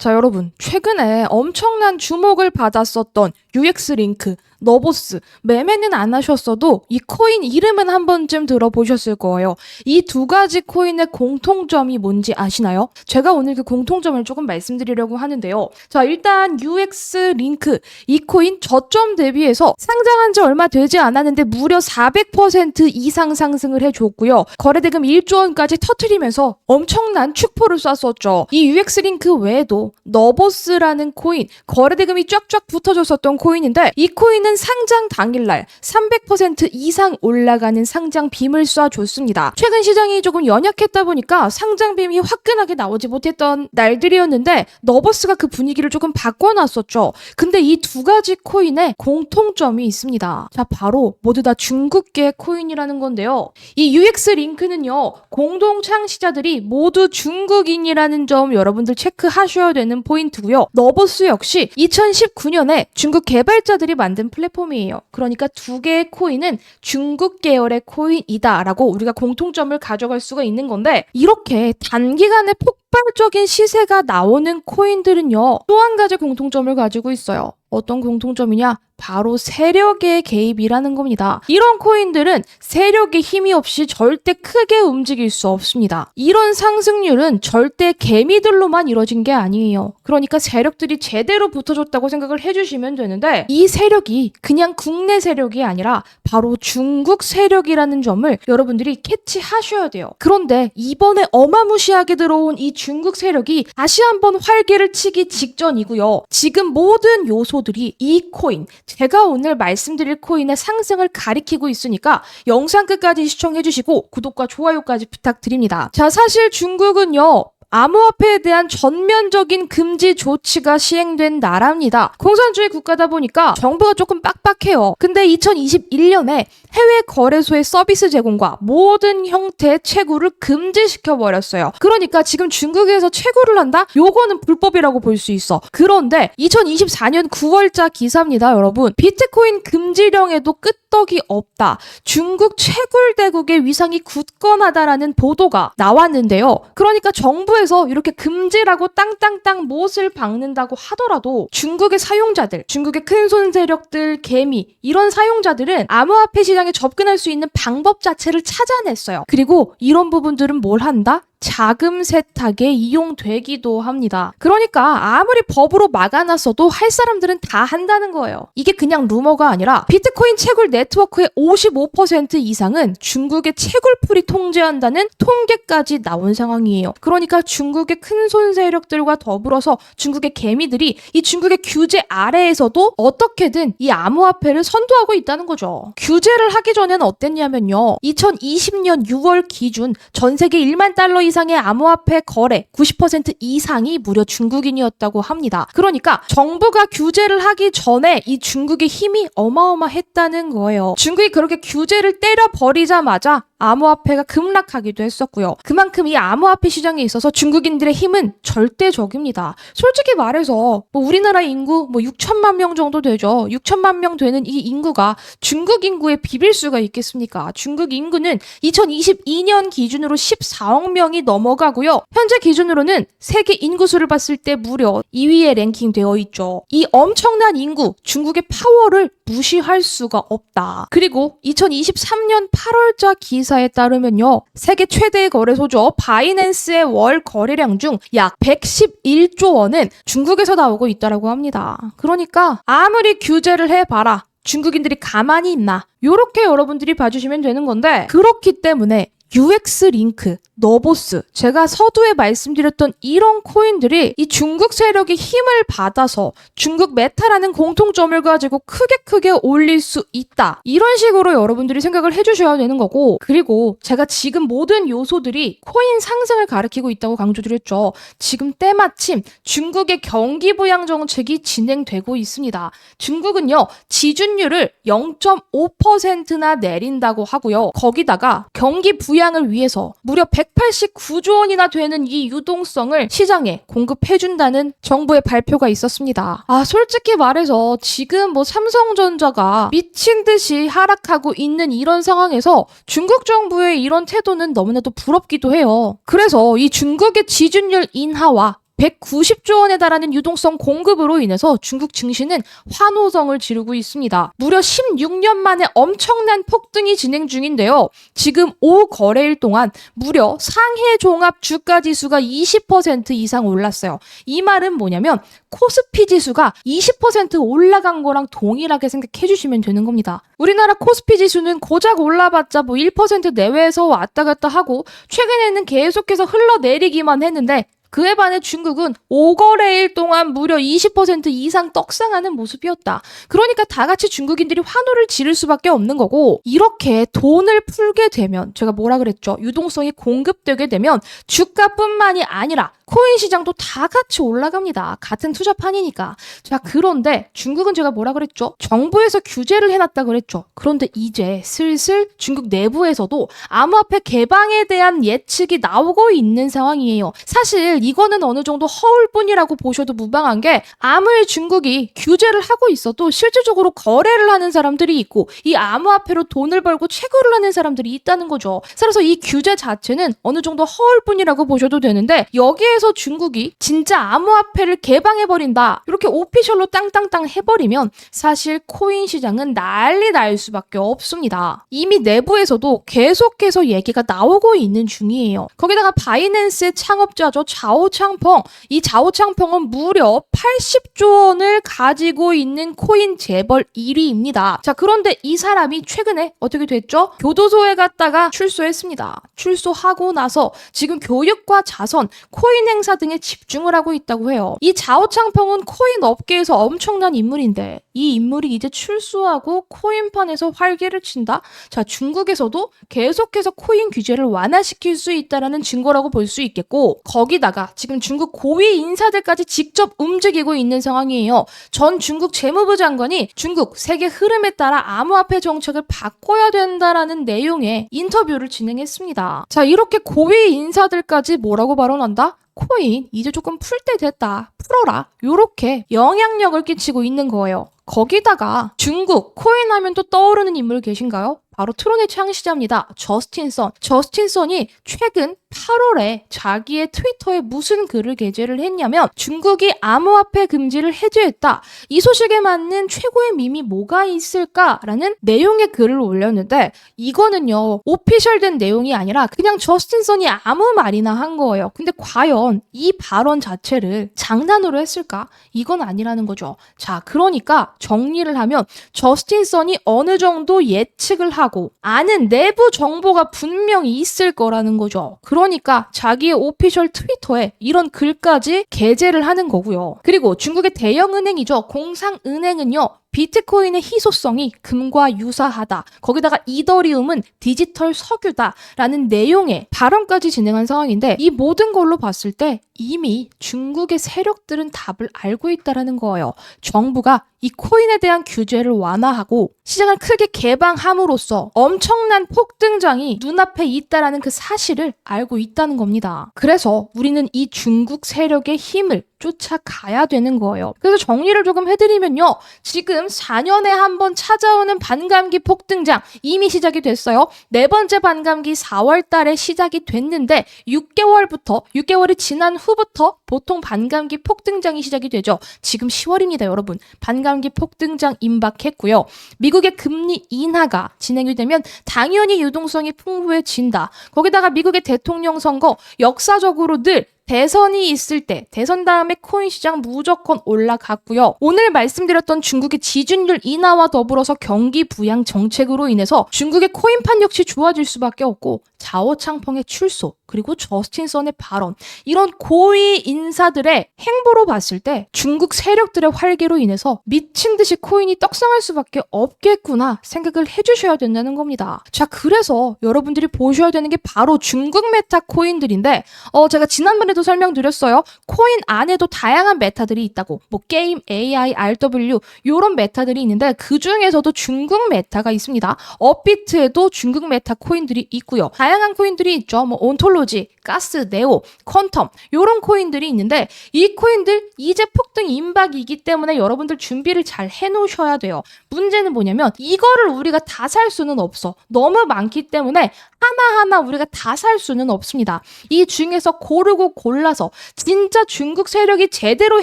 자, 여러분, 최근에 엄청난 주목을 받았었던 UX링크, 너보스, 매매는 안 하셨어도 이 코인 이름은 한 번쯤 들어보셨을 거예요. 이 두 가지 코인의 공통점이 뭔지 아시나요? 제가 오늘 그 공통점을 조금 말씀드리려고 하는데요. 자, 일단 UX링크, 이 코인 저점 대비해서 상장한 지 얼마 되지 않았는데 무려 400% 이상 상승을 해줬고요. 거래대금 1조 원까지 터트리면서 엄청난 축포를 쐈었죠. 이 UX링크 외에도 너보스라는 코인, 거래대금이 쫙쫙 붙어줬었던 코인인데 이 코인은 상장 당일날 300% 이상 올라가는 상장 빔을 쏴줬습니다. 최근 시장이 조금 연약했다 보니까 상장 빔이 화끈하게 나오지 못했던 날들이었는데 너보스가 그 분위기를 조금 바꿔놨었죠. 근데 이 두 가지 코인에 공통점이 있습니다. 자, 바로 모두 다 중국계 코인이라는 건데요. 이 UX링크는요, 공동 창시자들이 모두 중국인이라는 점 여러분들 체크하셔야 되는 포인트고요. 너보스 역시 2019년에 중국 개발자들이 만든 플랫폼이에요. 그러니까 두 개의 코인은 중국 계열의 코인이다라고 우리가 공통점을 가져갈 수가 있는 건데, 이렇게 단기간에 폭발적인 시세가 나오는 코인들은요, 또 한 가지 공통점을 가지고 있어요. 어떤 공통점이냐? 바로 세력의 개입이라는 겁니다. 이런 코인들은 세력의 힘이 없이 절대 크게 움직일 수 없습니다. 이런 상승률은 절대 개미들로만 이뤄진 게 아니에요. 그러니까 세력들이 제대로 붙어줬다고 생각을 해주시면 되는데, 이 세력이 그냥 국내 세력이 아니라 바로 중국 세력이라는 점을 여러분들이 캐치하셔야 돼요. 그런데 이번에 어마무시하게 들어온 이 중국 세력이 다시 한번 활개를 치기 직전이고요. 지금 모든 요소들이 이 코인, 제가 오늘 말씀드릴 코인의 상승을 가리키고 있으니까 영상 끝까지 시청해주시고 구독과 좋아요까지 부탁드립니다. 자, 사실 중국은요, 암호화폐에 대한 전면적인 금지 조치가 시행된 나라입니다. 공산주의 국가다 보니까 정부가 조금 빡빡해요. 근데 2021년에 해외 거래소의 서비스 제공과 모든 형태의 채굴을 금지시켜버렸어요. 그러니까 지금 중국에서 채굴을 한다? 요거는 불법이라고 볼 수 있어. 그런데 2024년 9월자 기사입니다, 여러분. 비트코인 금지령에도 끄떡이 없다. 중국 채굴대국의 위상이 굳건하다라는 보도가 나왔는데요. 그러니까 정부에서 이렇게 금지라고 땅땅땅 못을 박는다고 하더라도 중국의 사용자들, 중국의 큰손 세력들, 개미, 이런 사용자들은 암호화폐 시장에 접근할 수 있는 방법 자체를 찾아냈어요. 그리고 이런 부분들은 뭘 한다? 자금 세탁에 이용되기도 합니다. 그러니까 아무리 법으로 막아놨어도 할 사람들은 다 한다는 거예요. 이게 그냥 루머가 아니라 비트코인 채굴 네트워크의 55% 이상은 중국의 채굴풀이 통제한다는 통계까지 나온 상황이에요. 그러니까 중국의 큰손 세력들과 더불어서 중국의 개미들이 이 중국의 규제 아래에서도 어떻게든 이 암호화폐를 선도하고 있다는 거죠. 규제를 하기 전에는 어땠냐면요, 2020년 6월 기준 전 세계 1만 달러 이상의 암호화폐 거래 90% 이상이 무려 중국인이었다고 합니다. 그러니까 정부가 규제를 하기 전에 이 중국의 힘이 어마어마했다는 거예요. 중국이 그렇게 규제를 때려버리자마자 암호화폐가 급락하기도 했었고요. 그만큼 이 암호화폐 시장에 있어서 중국인들의 힘은 절대적입니다. 솔직히 말해서 우리나라 인구 6천만 명 정도 되죠. 6천만 명 되는 이 인구가 중국 인구에 비빌 수가 있겠습니까? 중국 인구는 2022년 기준으로 14억 명이 넘어가고요. 현재 기준으로는 세계 인구수를 봤을 때 무려 2위에 랭킹되어 있죠. 이 엄청난 인구, 중국의 파워를 무시할 수가 없다. 그리고 2023년 8월자 기사에 따르면요, 세계 최대 거래소죠, 바이낸스의 월 거래량 중 약 111조 원은 중국에서 나오고 있다고 합니다. 그러니까 아무리 규제를 해봐라, 중국인들이 가만히 있나, 요렇게 여러분들이 봐주시면 되는 건데, 그렇기 때문에 UX링크, 너보스, 제가 서두에 말씀드렸던 이런 코인들이 이 중국 세력의 힘을 받아서 중국 메타라는 공통점을 가지고 크게 올릴 수 있다. 이런 식으로 여러분들이 생각을 해주셔야 되는 거고, 그리고 제가 지금 모든 요소들이 코인 상승을 가리키고 있다고 강조드렸죠. 지금 때마침 중국의 경기 부양 정책이 진행되고 있습니다. 중국은요, 지준율을 0.5%나 내린다고 하고요. 거기다가 경기 부양을 위해서 무려 189조 원이나 되는 이 유동성을 시장에 공급해준다는 정부의 발표가 있었습니다. 솔직히 말해서 지금 삼성전자가 미친 듯이 하락하고 있는 이런 상황에서 중국 정부의 이런 태도는 너무나도 부럽기도 해요. 그래서 이 중국의 지준율 인하와 190조 원에 달하는 유동성 공급으로 인해서 중국 증시는 환호성을 지르고 있습니다. 무려 16년 만에 엄청난 폭등이 진행 중인데요. 지금 5거래일 동안 무려 상해 종합 주가 지수가 20% 이상 올랐어요. 이 말은 뭐냐면 코스피 지수가 20% 올라간 거랑 동일하게 생각해 주시면 되는 겁니다. 우리나라 코스피 지수는 고작 올라봤자 뭐 1% 내외에서 왔다 갔다 하고 최근에는 계속해서 흘러내리기만 했는데 그에 반해 중국은 5거래일 동안 무려 20% 이상 떡상하는 모습이었다. 그러니까 다 같이 중국인들이 환호를 지를 수밖에 없는 거고 이렇게 돈을 풀게 되면 제가 뭐라 그랬죠? 유동성이 공급되게 되면 주가뿐만이 아니라 코인 시장도 다 같이 올라갑니다. 같은 투자판이니까. 자, 그런데 중국은 제가 뭐라 그랬죠? 정부에서 규제를 해놨다 그랬죠. 그런데 이제 슬슬 중국 내부에서도 암호화폐 개방에 대한 예측이 나오고 있는 상황이에요. 사실 이거는 어느 정도 허울뿐이라고 보셔도 무방한 게 아무리 중국이 규제를 하고 있어도 실질적으로 거래를 하는 사람들이 있고 이 암호화폐로 돈을 벌고 채굴을 하는 사람들이 있다는 거죠. 그래서 이 규제 자체는 어느 정도 허울뿐이라고 보셔도 되는데 여기에서 중국이 진짜 암호화폐를 개방해버린다 이렇게 오피셜로 땅땅땅 해버리면 사실 코인 시장은 난리 날 수밖에 없습니다. 이미 내부에서도 계속해서 얘기가 나오고 있는 중이에요. 거기다가 바이낸스의 창업자죠. 자오창펑. 이 자오창펑은 무려 80조 원을 가지고 있는 코인 재벌 1위입니다. 자, 그런데 이 사람이 최근에 어떻게 됐죠? 교도소에 갔다가 출소했습니다. 출소하고 나서 지금 교육과 자선, 코인 행사 등에 집중을 하고 있다고 해요. 이 자오창펑은 코인 업계에서 엄청난 인물인데 이 인물이 이제 출소하고 코인판에서 활개를 친다? 자, 중국에서도 계속해서 코인 규제를 완화시킬 수 있다는 증거라고 볼 수 있겠고 거기다가 지금 중국 고위 인사들까지 직접 움직이고 있는 상황이에요. 전 중국 재무부 장관이 중국 세계 흐름에 따라 암호화폐 정책을 바꿔야 된다라는 내용의 인터뷰를 진행했습니다. 자, 이렇게 고위 인사들까지 뭐라고 발언한다? 코인 이제 조금 풀 때 됐다. 풀어라. 요렇게 영향력을 끼치고 있는 거예요. 거기다가 중국 코인 하면 또 떠오르는 인물 계신가요? 바로 트론의 창시자입니다. 저스틴 선. 저스틴 선이 최근 8월에 자기의 트위터에 무슨 글을 게재를 했냐면 중국이 암호화폐 금지를 해제했다. 이 소식에 맞는 최고의 밈이 뭐가 있을까라는 내용의 글을 올렸는데 이거는요. 오피셜된 내용이 아니라 그냥 저스틴 선이 아무 말이나 한 거예요. 근데 과연 이 발언 자체를 장난으로 했을까? 이건 아니라는 거죠. 자, 그러니까 정리를 하면 저스틴 선이 어느 정도 예측을 하고 아는 내부 정보가 분명히 있을 거라는 거죠. 그러니까 자기의 오피셜 트위터에 이런 글까지 게재를 하는 거고요. 그리고 중국의 대형 은행이죠. 공상은행은요. 비트코인의 희소성이 금과 유사하다. 거기다가 이더리움은 디지털 석유다라는 내용의 발언까지 진행한 상황인데 이 모든 걸로 봤을 때 이미 중국의 세력들은 답을 알고 있다는 거예요. 정부가 이 코인에 대한 규제를 완화하고 시장을 크게 개방함으로써 엄청난 폭등장이 눈앞에 있다는 그 사실을 알고 있다는 겁니다. 그래서 우리는 이 중국 세력의 힘을 쫓아가야 되는 거예요. 그래서 정리를 조금 해드리면요. 지금 4년에 한 번 찾아오는 반감기 폭등장 이미 시작이 됐어요. 네 번째 반감기 4월 달에 시작이 됐는데 6개월이 지난 후부터 보통 반감기 폭등장이 시작이 되죠. 지금 10월입니다, 여러분. 반감기 폭등장 임박했고요. 미국의 금리 인하가 진행이 되면 당연히 유동성이 풍부해진다. 거기다가 미국의 대통령 선거 역사적으로 늘 대선이 있을 때 대선 다음에 코인 시장 무조건 올라갔고요. 오늘 말씀드렸던 중국의 지준율 인하와 더불어서 경기 부양 정책으로 인해서 중국의 코인판 역시 좋아질 수밖에 없고 자오창펑의 출소 그리고 저스틴 선의 발언 이런 고위 인사들의 행보로 봤을 때 중국 세력들의 활개로 인해서 미친 듯이 코인이 떡상할 수밖에 없겠구나 생각을 해주셔야 된다는 겁니다. 자, 그래서 여러분들이 보셔야 되는 게 바로 중국 메타 코인들인데 제가 지난번에도 설명드렸어요. 코인 안에도 다양한 메타들이 있다고. 뭐 게임, AI, RW 이런 메타들이 있는데 그 중에서도 중국 메타가 있습니다. 업비트에도 중국 메타 코인들이 있고요. 다양한 다양한 코인들이 있죠. 뭐 온톨로지, 가스, 네오, 퀀텀 요런 코인들이 있는데 이 코인들 이제 폭등 임박이기 때문에 여러분들 준비를 잘 해놓으셔야 돼요. 문제는 뭐냐면 이거를 우리가 다 살 수는 없어. 너무 많기 때문에 하나하나 우리가 다 살 수는 없습니다. 이 중에서 고르고 골라서 진짜 중국 세력이 제대로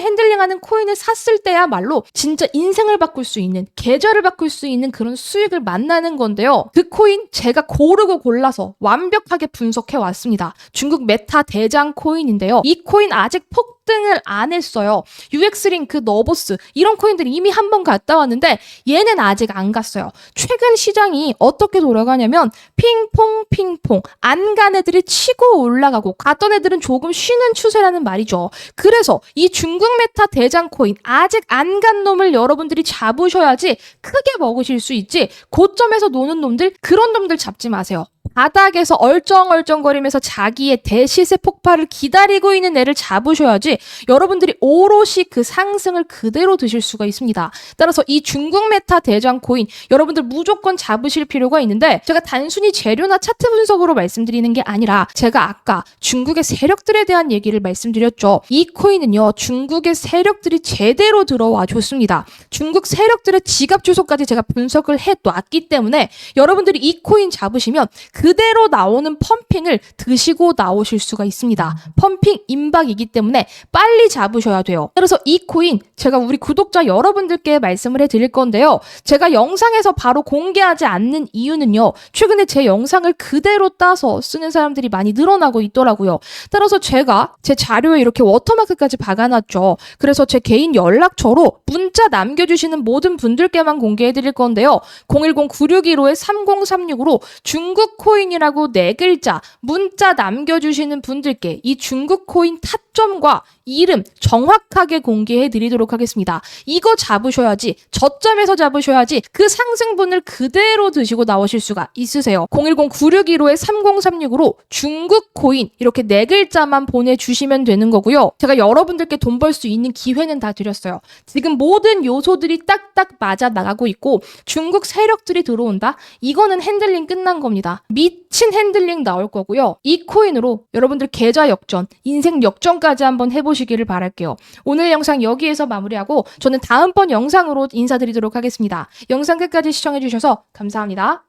핸들링하는 코인을 샀을 때야말로 진짜 인생을 바꿀 수 있는, 계절을 바꿀 수 있는 그런 수익을 만나는 건데요. 그 코인 제가 고르고 골라서 완벽하게 분석해 왔습니다. 중국 메타 대장 코인인데요. 이 코인 아직 폭등을 안 했어요. UX링크, 너보스 이런 코인들이 이미 한 번 갔다 왔는데 얘는 아직 안 갔어요. 최근 시장이 어떻게 돌아가냐면 핑퐁 안 간 애들이 치고 올라가고 갔던 애들은 조금 쉬는 추세라는 말이죠. 그래서 이 중국 메타 대장 코인 아직 안 간 놈을 여러분들이 잡으셔야지 크게 먹으실 수 있지, 고점에서 노는 놈들, 그런 놈들 잡지 마세요. 바닥에서 얼쩡얼쩡거리면서 자기의 대시세 폭발을 기다리고 있는 애를 잡으셔야지 여러분들이 오롯이 그 상승을 그대로 드실 수가 있습니다. 따라서 이 중국 메타 대장 코인 여러분들 무조건 잡으실 필요가 있는데, 제가 단순히 재료나 차트 분석으로 말씀드리는 게 아니라 제가 아까 중국의 세력들에 대한 얘기를 말씀드렸죠. 이 코인은요, 중국의 세력들이 제대로 들어와 줬습니다. 중국 세력들의 지갑 주소까지 제가 분석을 해놨기 때문에 여러분들이 이 코인 잡으시면 그대로 나오는 펌핑을 드시고 나오실 수가 있습니다. 펌핑 임박이기 때문에 빨리 잡으셔야 돼요. 그래서 이 코인 제가 우리 구독자 여러분들께 말씀을 해드릴 건데요. 제가 영상에서 바로 공개하지 않는 이유는요, 최근에 제 영상을 그대로 따서 쓰는 사람들이 많이 늘어나고 있더라고요. 따라서 제가 제 자료에 이렇게 워터마크까지 박아놨죠. 그래서 제 개인 연락처로 문자 남겨주시는 모든 분들께만 공개해드릴 건데요. 010-9615-3036으로 중국 코인이라고 4글자 문자 남겨주시는 분들께 이 중국 코인 타점과 이름 정확하게 공개해 드리도록 하겠습니다. 이거 잡으셔야지, 저점에서 잡으셔야지 그 상승분을 그대로 드시고 나오실 수가 있으세요. 010-9615-3036으로 중국 코인 이렇게 4글자만 보내주시면 되는 거고요. 제가 여러분들께 돈 벌 수 있는 기회는 다 드렸어요. 지금 모든 요소들이 딱딱 맞아 나가고 있고 중국 세력들이 들어온다? 이거는 핸들링 끝난 겁니다. 미친 핸들링 나올 거고요. 이 코인으로 여러분들 계좌 역전, 인생 역전까지 한번 해보시기를 바랄게요. 오늘 영상 여기에서 마무리하고 저는 다음번 영상으로 인사드리도록 하겠습니다. 영상 끝까지 시청해주셔서 감사합니다.